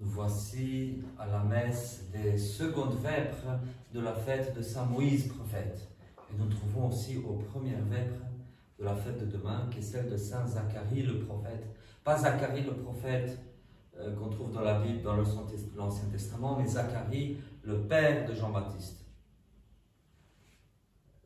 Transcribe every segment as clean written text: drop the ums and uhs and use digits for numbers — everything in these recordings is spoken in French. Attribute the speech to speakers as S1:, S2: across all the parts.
S1: Nous voici à la messe des secondes vêpres de la fête de Saint Moïse prophète. Et nous trouvons aussi aux premières vêpres de la fête de demain, qui est celle de Saint Zacharie le prophète. Pas Zacharie le prophète qu'on trouve dans la Bible, dans l'Ancien Testament, mais Zacharie, le père de Jean-Baptiste.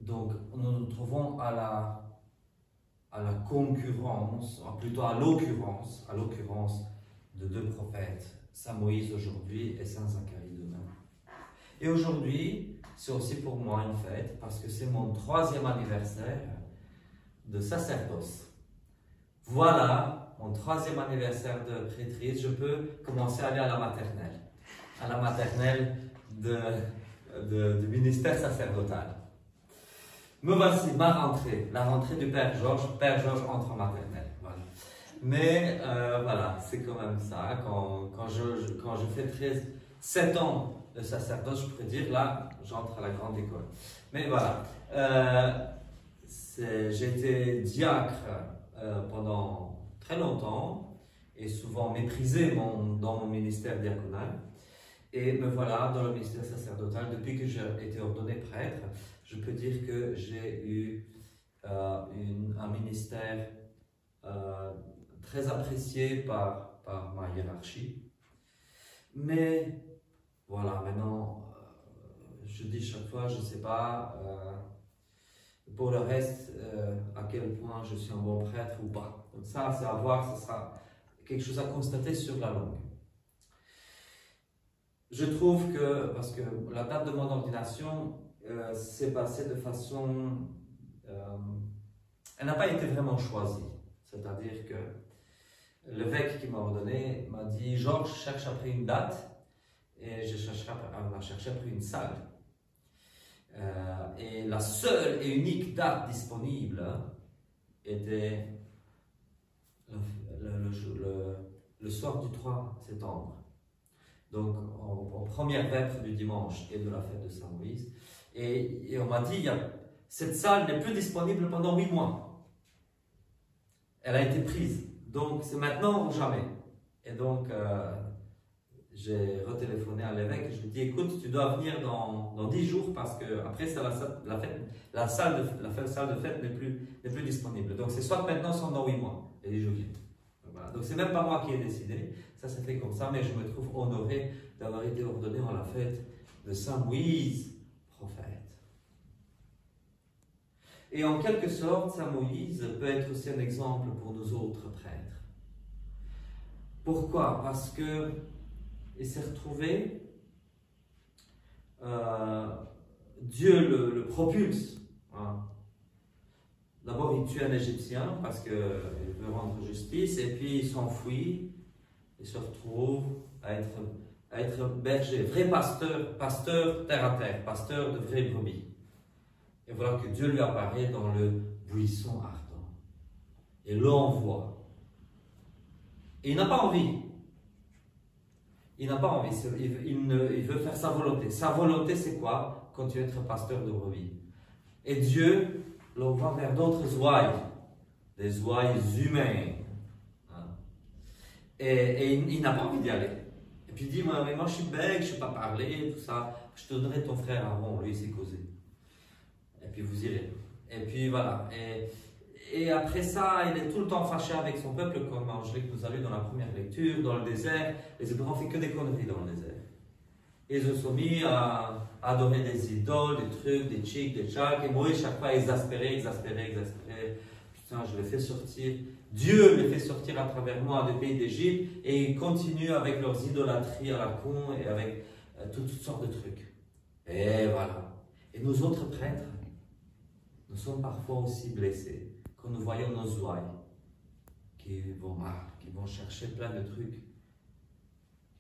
S1: Donc nous nous trouvons à la concurrence, plutôt à l'occurrence de deux prophètes, Saint Moïse aujourd'hui et Saint Zacharie demain. Et aujourd'hui, c'est aussi pour moi une fête parce que c'est mon 3e anniversaire de sacerdoce. Voilà, mon 3e anniversaire de prêtrise, je peux commencer à aller à la maternelle du ministère sacerdotal. Me voici, ma rentrée, la rentrée du Père Georges. Père Georges entre en maternelle. Voilà. Mais voilà, c'est quand même ça. Quand je fais 7 ans de sacerdoce, je pourrais dire, là, j'entre à la grande école. Mais voilà, j'ai été diacre pendant très longtemps et souvent méprisé dans mon ministère diaconal. Et me voilà dans le ministère sacerdotal. Depuis que j'ai été ordonné prêtre, je peux dire que j'ai eu un ministère très apprécié par ma hiérarchie. Mais voilà, maintenant, je dis chaque fois, je ne sais pas pour le reste à quel point je suis un bon prêtre ou pas. Donc ça, c'est à voir, ce sera quelque chose à constater sur la longue. Je trouve que, parce que la date de mon ordination s'est passée de façon... elle n'a pas été vraiment choisie. C'est-à-dire que l'évêque qui m'a ordonné m'a dit « Georges, cherche après une date » et je chercherai après une salle. Et la seule et unique date disponible était le soir du 3 septembre. Donc en première vêpre du dimanche et de la fête de Saint Moïse. Et on m'a dit, cette salle n'est plus disponible pendant 8 mois. Elle a été prise. Donc c'est maintenant ou jamais. Et donc j'ai retéléphoné à l'évêque et je lui ai dit, écoute, tu dois venir dans 10 jours parce que après la salle de fête n'est plus disponible. Donc c'est soit maintenant, soit dans 8 mois. Et je viens. Voilà. Donc c'est même pas moi qui ai décidé. Ça s'est fait comme ça, mais je me trouve honoré d'avoir été ordonné en la fête de Saint Moïse, prophète. Et en quelque sorte, Saint Moïse peut être aussi un exemple pour nous autres prêtres. Pourquoi? Parce que il s'est retrouvé, Dieu le propulse. Hein. D'abord, il tue un Égyptien parce qu'il veut rendre justice, et puis il s'enfuit. Il se retrouve à être berger, vrai pasteur terre à terre, pasteur de vraies brebis. Et voilà que Dieu lui apparaît dans le buisson ardent et l'envoie. Et il n'a pas envie. Il n'a pas envie, il veut faire sa volonté. Sa volonté, c'est quoi? Continuer à être pasteur de brebis. Et Dieu l'envoie vers d'autres ouailles, des ouailles humaines. Et il n'a pas envie d'y aller. Et puis il dit, moi je suis bègue, je ne sais pas parler, tout ça. Je te donnerai ton frère Aaron, lui il sait causer. Et puis vous irez. Et puis voilà. Et après ça, il est tout le temps fâché avec son peuple, comme Angélique nous a lu dans la première lecture, dans le désert. Les Hébreux ont fait que des conneries dans le désert. Ils se sont mis à adorer des idoles, des trucs, des tchiks, des tchaks. Et Moïse, chaque fois, exaspéré. Putain, je les fais sortir. Dieu les fait sortir à travers moi du pays d'Égypte et ils continuent avec leurs idolâtries à la con et avec toutes sortes de trucs. Et voilà. Et nous autres prêtres, nous sommes parfois aussi blessés quand nous voyons nos ouailles qui vont mal, qui vont chercher plein de trucs.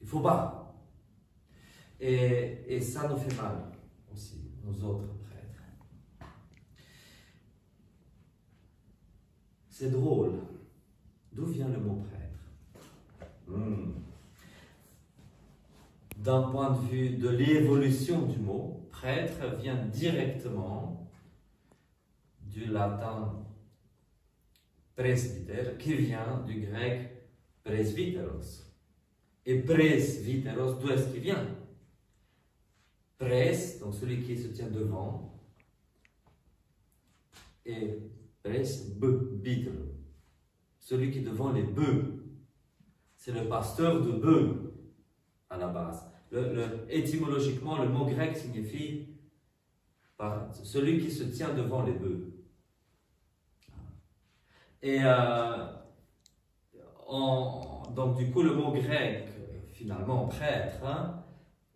S1: Il ne faut pas. Et ça nous fait mal aussi, nous autres prêtres. C'est drôle. D'où vient le mot prêtre? D'un point de vue de l'évolution du mot, prêtre vient directement du latin presbyter, qui vient du grec presbyteros, Et presbyteros, d'où est-ce qu'il vient? Pres, donc celui qui se tient devant, et presbyter, celui qui est devant les bœufs. C'est le pasteur de bœufs à la base. Étymologiquement, le mot grec signifie celui qui se tient devant les bœufs. Et donc du coup, le mot grec, finalement prêtre,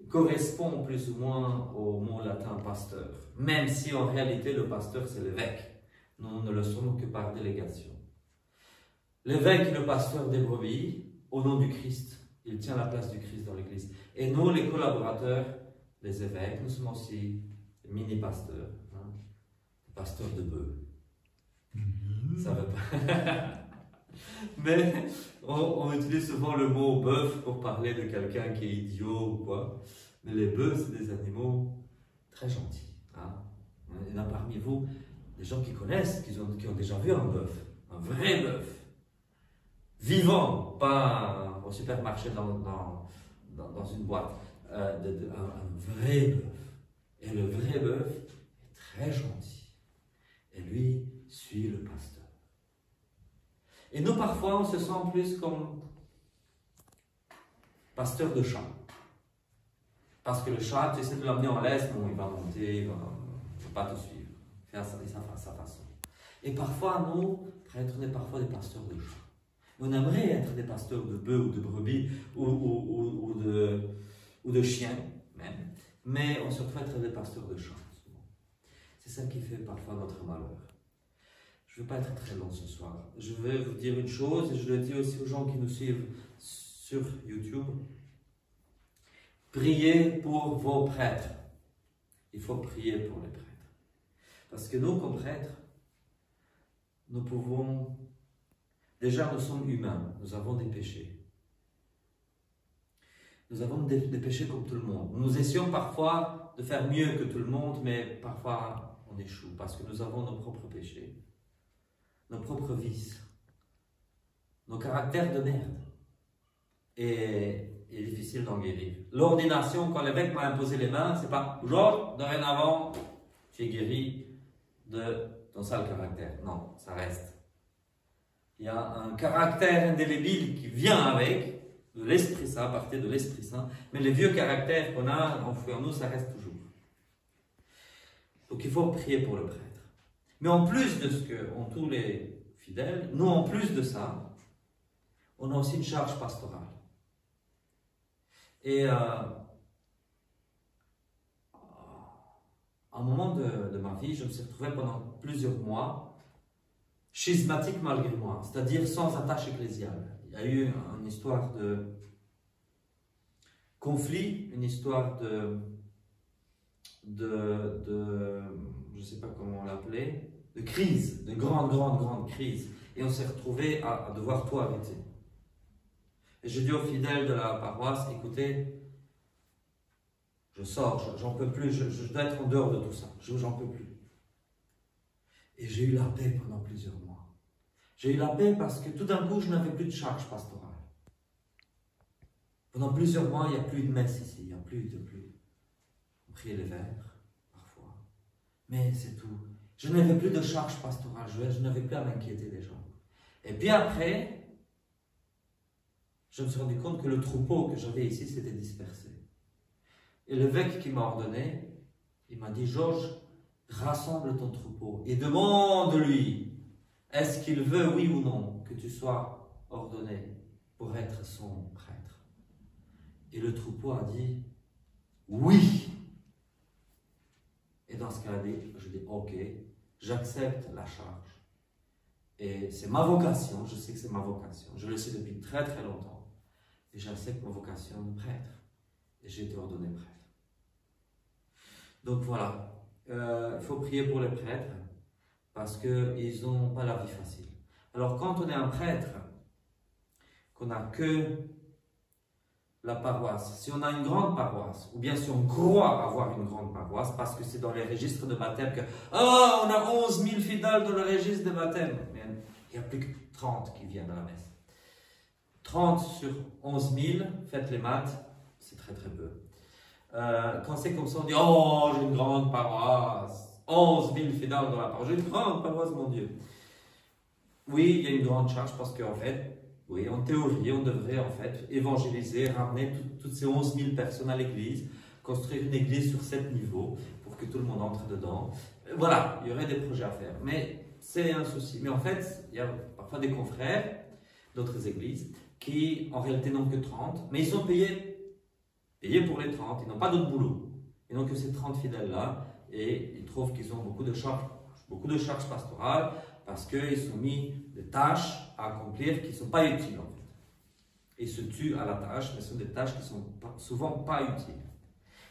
S1: correspond plus ou moins au mot latin pasteur, même si en réalité le pasteur c'est l'évêque. Nous ne le sommes que par délégation. L'évêque est le pasteur des brebis au nom du Christ. Il tient la place du Christ dans l'Église. Et nous, les collaborateurs des évêques, nous sommes aussi mini-pasteurs, pasteurs de bœufs. Ça va pas. Mais on utilise souvent le mot bœuf pour parler de quelqu'un qui est idiot ou quoi. Mais les bœufs, c'est des animaux très gentils. Il y en a parmi vous des gens qui connaissent, qui ont déjà vu un bœuf, un vrai bœuf. Vivant, pas au supermarché dans une boîte. Un vrai bœuf. Et le vrai bœuf est très gentil. Et lui suit le pasteur. Et nous, parfois, on se sent plus comme pasteur de chat. Parce que le chat, tu essaies de l'amener en laisse, bon, il va monter, il ne va pas te suivre. Faire sa façon. Et parfois, nous, prêtres, on est parfois des pasteurs de chats. On aimerait être des pasteurs de bœufs ou de brebis ou de chiens, même. Mais on se retrouve être des pasteurs de chats. C'est ça qui fait parfois notre malheur. Je ne vais pas être très long ce soir. Je vais vous dire une chose, et je le dis aussi aux gens qui nous suivent sur YouTube. Priez pour vos prêtres. Il faut prier pour les prêtres. Parce que nous, comme prêtres, nous pouvons... Déjà, nous sommes humains, nous avons des péchés. Nous avons des péchés comme tout le monde. Nous essayons parfois de faire mieux que tout le monde, mais parfois on échoue parce que nous avons nos propres péchés, nos propres vices, nos caractères de merde. Et il est difficile d'en guérir. L'ordination, quand l'évêque m'a imposé les mains, c'est pas « Georges, dorénavant, tu es guéri de ton sale caractère ». Non, ça reste. Il y a un caractère indélébile qui vient avec, de l'Esprit Saint, à partir de l'Esprit Saint, mais les vieux caractères qu'on a enfouis en nous, ça reste toujours. Donc il faut prier pour le prêtre. Mais en plus de ce qu'ont tous les fidèles, nous en plus de ça, on a aussi une charge pastorale. Et à un moment de ma vie, je me suis retrouvé pendant plusieurs mois schismatique malgré moi, c'est-à-dire sans attache ecclésiale. Il y a eu une histoire de conflit, une histoire de je ne sais pas comment on l'appelait, de crise, de grande crise. Et on s'est retrouvé à devoir tout arrêter. Et j'ai dit aux fidèles de la paroisse, écoutez, je sors, j'en peux plus, je dois être en dehors de tout ça, j'en peux plus. Et j'ai eu la paix pendant plusieurs mois. J'ai eu la paix parce que tout d'un coup, je n'avais plus de charge pastorale. Pendant plusieurs mois, il n'y a plus de messe ici, il n'y a plus. On priait les vers, parfois. Mais c'est tout. Je n'avais plus de charge pastorale, je n'avais plus à m'inquiéter des gens. Et puis après, je me suis rendu compte que le troupeau que j'avais ici s'était dispersé. Et l'évêque qui m'a ordonné, il m'a dit, Georges, rassemble ton troupeau et demande-lui, est-ce qu'il veut, oui ou non, que tu sois ordonné pour être son prêtre? Et le troupeau a dit, oui. Et dans ce cas-là, je dis, ok, j'accepte la charge. Et c'est ma vocation, je sais que c'est ma vocation. Je le sais depuis très longtemps. Et j'accepte ma vocation de prêtre. Et j'ai été ordonné prêtre. Donc voilà. Il faut prier pour les prêtres parce qu'ils n'ont pas la vie facile. Alors quand on est un prêtre, qu'on n'a que la paroisse, si on a une grande paroisse, ou bien si on croit avoir une grande paroisse, parce que c'est dans les registres de baptême que « Oh, on a 11 000 fidèles dans le registre de baptême !» Mais il n'y a plus que 30 qui viennent à la messe. 30 sur 11 000, faites les maths, c'est très très peu. Quand c'est comme ça, on dit oh, j'ai une grande paroisse, 11 000 fidèles dans la paroisse, j'ai une grande paroisse, mon Dieu. Oui, il y a une grande charge parce qu'en fait, oui, en théorie, on devrait en fait évangéliser, ramener toutes ces 11 000 personnes à l'église, construire une église sur 7 niveaux pour que tout le monde entre dedans. Voilà, il y aurait des projets à faire, mais c'est un souci. Mais en fait, il y a parfois des confrères d'autres églises qui en réalité n'ont que 30, mais ils sont payés pour les 30, ils n'ont pas d'autre boulot. Ils n'ont que ces 30 fidèles-là et ils trouvent qu'ils ont beaucoup de charges pastorales parce qu'ils sont mis des tâches à accomplir qui ne sont pas utiles en fait. Ils se tuent à la tâche, mais ce sont des tâches qui ne sont souvent pas utiles.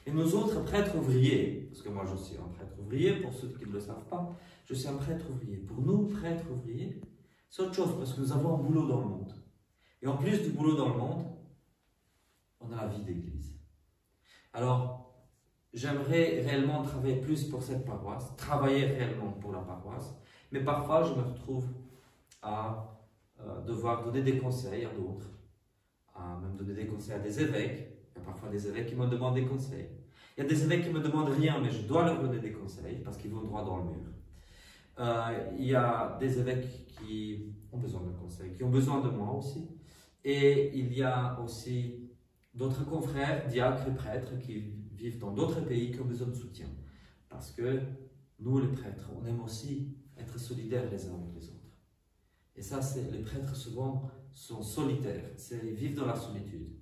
S1: Et nous autres prêtres ouvriers, parce que moi je suis un prêtre ouvrier, pour ceux qui ne le savent pas, je suis un prêtre ouvrier. Pour nous, prêtres ouvriers, c'est autre chose parce que nous avons un boulot dans le monde. Et en plus du boulot dans le monde, on a la vie d'église. Alors, j'aimerais réellement travailler plus pour cette paroisse, travailler réellement pour la paroisse, mais parfois je me retrouve à devoir donner des conseils à d'autres, à même donner des conseils à des évêques. Il y a parfois des évêques qui me demandent des conseils. Il y a des évêques qui ne me demandent rien, mais je dois leur donner des conseils parce qu'ils vont droit dans le mur. Il y a des évêques qui ont besoin de conseils, qui ont besoin de moi aussi. Et il y a aussi d'autres confrères, diacres et prêtres qui vivent dans d'autres pays qui ont besoin de soutien. Parce que nous, les prêtres, on aime aussi être solidaires les uns avec les autres. Et ça, les prêtres souvent sont solitaires, ils vivent dans la solitude.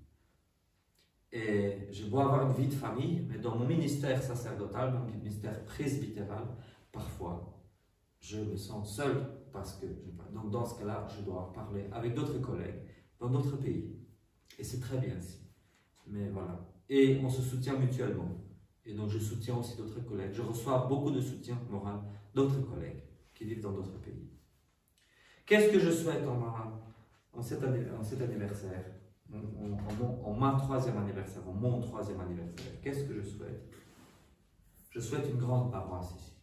S1: Et je dois avoir une vie de famille, mais dans mon ministère sacerdotal, mon ministère presbytéral, parfois, je me sens seul parce que, donc dans ce cas-là, je dois parler avec d'autres collègues dans d'autres pays. Et c'est très bien ici. Mais voilà. Et on se soutient mutuellement. Et donc je soutiens aussi d'autres collègues. Je reçois beaucoup de soutien moral d'autres collègues qui vivent dans d'autres pays. Qu'est-ce que je souhaite en cet anniversaire, en ma troisième anniversaire, en mon troisième anniversaire? Qu'est-ce que je souhaite? Je souhaite une grande paroisse ici.